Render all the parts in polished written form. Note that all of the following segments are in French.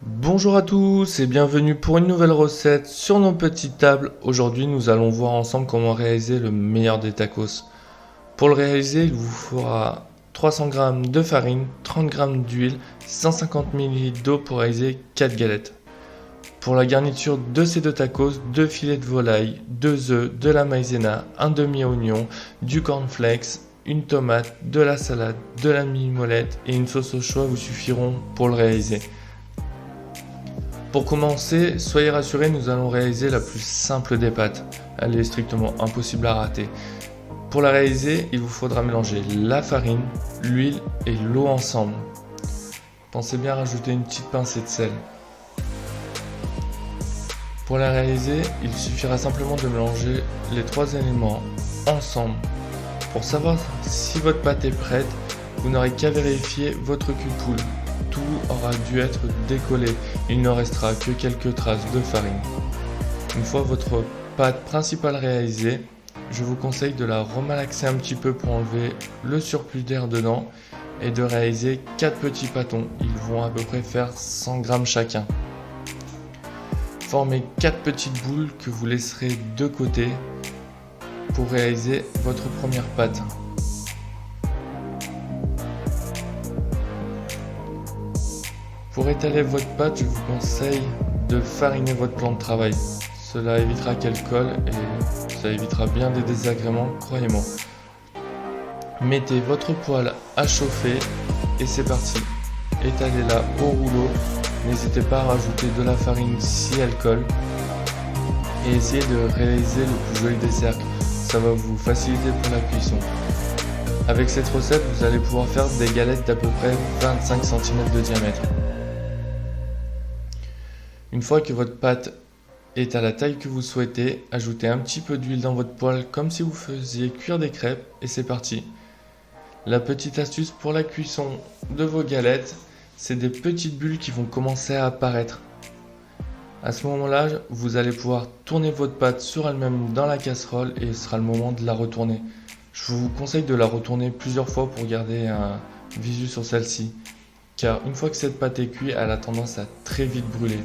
Bonjour à tous et bienvenue pour une nouvelle recette sur nos petites tables. Aujourd'hui, nous allons voir ensemble comment réaliser le meilleur des tacos. Pour le réaliser, il vous faudra 300 g de farine, 30 g d'huile, 150 ml d'eau pour réaliser 4 galettes. Pour la garniture de ces deux tacos, 2 filets de volaille, 2 œufs, de la maïzena, un demi-oignon, du cornflakes, une tomate, de la salade, de la mimolette et une sauce au choix vous suffiront pour le réaliser. Pour commencer, soyez rassurés, nous allons réaliser la plus simple des pâtes. Elle est strictement impossible à rater. Pour la réaliser, il vous faudra mélanger la farine, l'huile et l'eau ensemble. Pensez bien à rajouter une petite pincée de sel. Pour la réaliser, il suffira simplement de mélanger les trois éléments ensemble. Pour savoir si votre pâte est prête, vous n'aurez qu'à vérifier votre cul-poule. Tout aura dû être décollé, il ne restera que quelques traces de farine. Une fois votre pâte principale réalisée, je vous conseille de la remalaxer un petit peu pour enlever le surplus d'air dedans et de réaliser 4 petits pâtons. Ils vont à peu près faire 100 g chacun. Formez 4 petites boules que vous laisserez de côté pour réaliser votre première pâte. Pour étaler votre pâte, je vous conseille de fariner votre plan de travail. Cela évitera qu'elle colle et ça évitera bien des désagréments, croyez-moi. Mettez votre poêle à chauffer et c'est parti. Étalez-la au rouleau. N'hésitez pas à rajouter de la farine si elle colle. Et essayez de réaliser le plus joli des cercles. Ça va vous faciliter pour la cuisson. Avec cette recette, vous allez pouvoir faire des galettes d'à peu près 25 cm de diamètre. Une fois que votre pâte est à la taille que vous souhaitez, ajoutez un petit peu d'huile dans votre poêle comme si vous faisiez cuire des crêpes et c'est parti. La petite astuce pour la cuisson de vos galettes, c'est des petites bulles qui vont commencer à apparaître. À ce moment-là, vous allez pouvoir tourner votre pâte sur elle-même dans la casserole et ce sera le moment de la retourner. Je vous conseille de la retourner plusieurs fois pour garder un visu sur celle-ci, car une fois que cette pâte est cuite, elle a tendance à très vite brûler.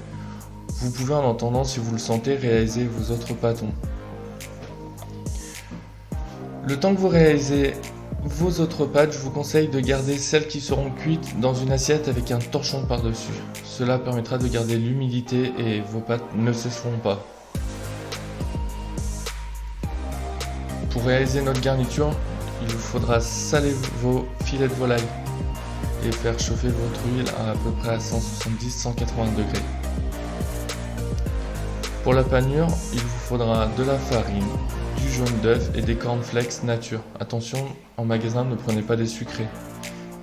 Vous pouvez en attendant, si vous le sentez, réaliser vos autres pâtons. Le temps que vous réalisez vos autres pâtes, je vous conseille de garder celles qui seront cuites dans une assiette avec un torchon par-dessus. Cela permettra de garder l'humidité et vos pâtes ne sécheront pas. Pour réaliser notre garniture, il vous faudra saler vos filets de volaille et faire chauffer votre huile à peu près à 170-180 degrés. Pour la panure, il vous faudra de la farine, du jaune d'œuf et des cornflakes nature. Attention, en magasin, ne prenez pas des sucrés.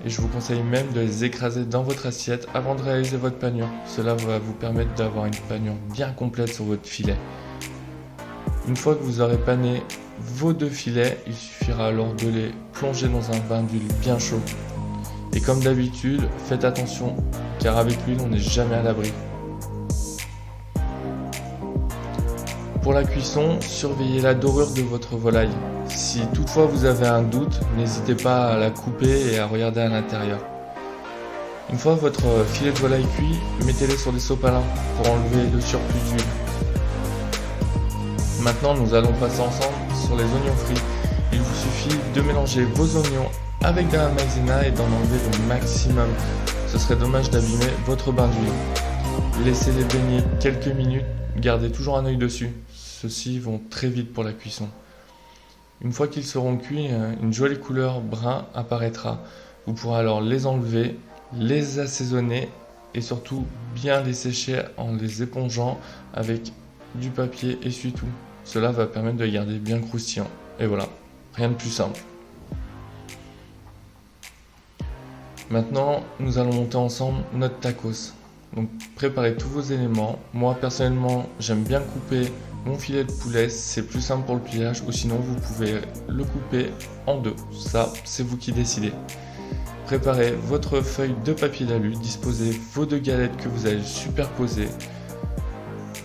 Et je vous conseille même de les écraser dans votre assiette avant de réaliser votre panure. Cela va vous permettre d'avoir une panure bien complète sur votre filet. Une fois que vous aurez pané vos 2 filets, il suffira alors de les plonger dans un bain d'huile bien chaud. Et comme d'habitude, faites attention, car avec l'huile, on n'est jamais à l'abri. Pour la cuisson, surveillez la dorure de votre volaille. Si toutefois vous avez un doute, n'hésitez pas à la couper et à regarder à l'intérieur. Une fois votre filet de volaille cuit, mettez-les sur des sopalins pour enlever le surplus d'huile. Maintenant, nous allons passer ensemble sur les oignons frits. Il vous suffit de mélanger vos oignons avec de la maïzena et d'en enlever le maximum. Ce serait dommage d'abîmer votre bain d'huile. Laissez-les baigner quelques minutes, gardez toujours un œil dessus. Ceux-ci vont très vite pour la cuisson. Une fois qu'ils seront cuits, une jolie couleur brun apparaîtra. Vous pourrez alors les enlever, les assaisonner et surtout bien les sécher en les épongeant avec du papier essuie-tout. Cela va permettre de les garder bien croustillants. Et voilà, rien de plus simple. Maintenant, nous allons monter ensemble notre tacos. Donc préparez tous vos éléments. Moi personnellement, j'aime bien couper mon filet de poulet, c'est plus simple pour le pliage, ou sinon vous pouvez le couper en deux. Ça, c'est vous qui décidez. Préparez votre feuille de papier d'alu, disposez vos 2 galettes que vous allez superposer.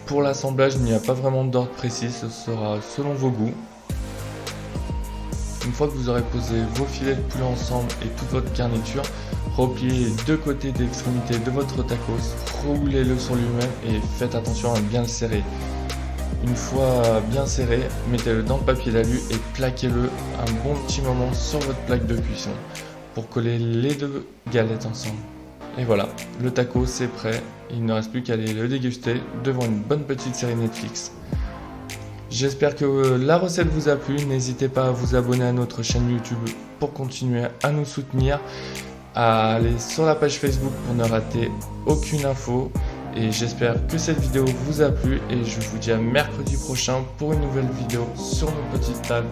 Pour l'assemblage, il n'y a pas vraiment d'ordre précis, ce sera selon vos goûts. Une fois que vous aurez posé vos filets de poulet ensemble et toute votre garniture, Repliez les deux côtés d'extrémité de votre tacos, roulez-le sur lui-même et faites attention à bien le serrer. Une fois bien serré, mettez-le dans le papier d'alu et plaquez-le un bon petit moment sur votre plaque de cuisson pour coller les deux galettes ensemble. Et voilà, le taco c'est prêt, il ne reste plus qu'à aller le déguster devant une bonne petite série Netflix. J'espère que la recette vous a plu, n'hésitez pas à vous abonner à notre chaîne YouTube pour continuer à nous soutenir, à aller sur la page Facebook pour ne rater aucune info. Et j'espère que cette vidéo vous a plu et je vous dis à mercredi prochain pour une nouvelle vidéo sur nos petites tables.